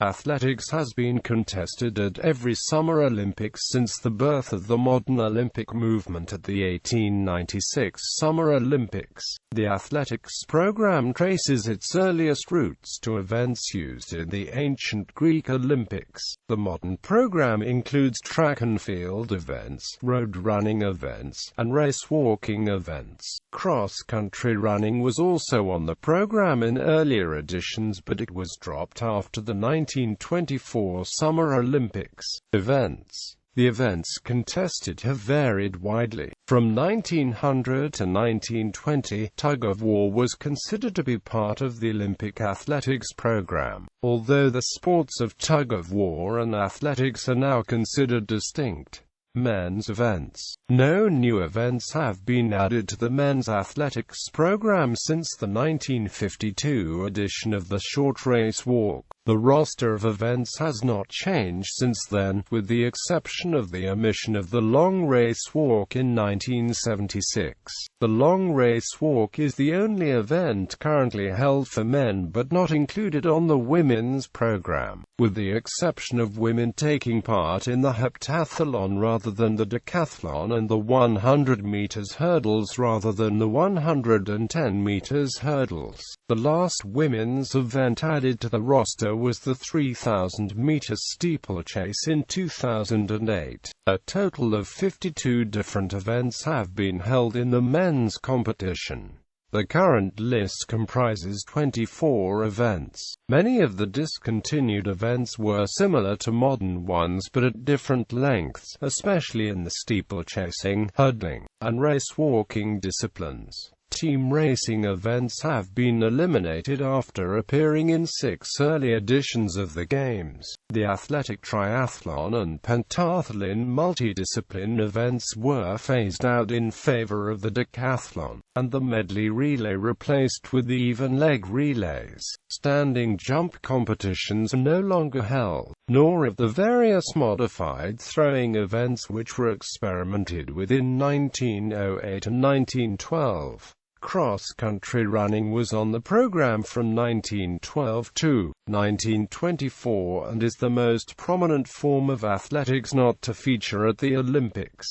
Athletics has been contested at every Summer Olympics since the birth of the modern Olympic movement at the 1896 Summer Olympics. The athletics program traces its earliest roots to events used in the ancient Greek Olympics. The modern program includes track and field events, road running events, and racewalking events. Cross-country running was also on the program in earlier editions, but it was dropped after the 1924 Summer Olympics. Events. The events contested have varied widely. From 1900 to 1920, tug-of-war was considered to be part of the Olympic athletics program, although the sports of tug-of-war and athletics are now considered distinct. Men's events. No new events have been added to the men's athletics program since the 1952 edition of the short race walk. The roster of events has not changed since then, with the exception of the omission of the long race walk in 1976. The long race walk is the only event currently held for men but not included on the women's program, with the exception of women taking part in the heptathlon rather than the decathlon and the 100 meters hurdles rather than the 110 meters hurdles. The last women's event added to the roster was the 3,000-meter steeplechase in 2008. A total of 52 different events have been held in the men's competition. The current list comprises 24 events. Many of the discontinued events were similar to modern ones but at different lengths, especially in the steeplechasing, hurdling, and racewalking disciplines. Team racing events have been eliminated after appearing in 6 early editions of the Games. The athletic triathlon and pentathlon multidiscipline events were phased out in favor of the decathlon, and the medley relay replaced with the even leg relays. Standing jump competitions are no longer held, nor of the various modified throwing events which were experimented with in 1908 and 1912. Cross-country running was on the program from 1912 to 1924 and is the most prominent form of athletics not to feature at the Olympics.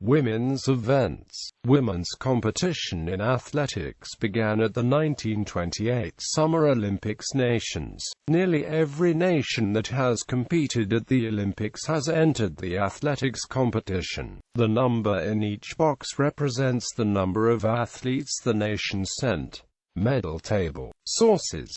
Women's events. Women's competition in athletics began at the 1928 Summer Olympics nations. Nearly every nation that has competed at the Olympics has entered the athletics competition. The number in each box represents the number of athletes the nation sent. Medal table. Sources.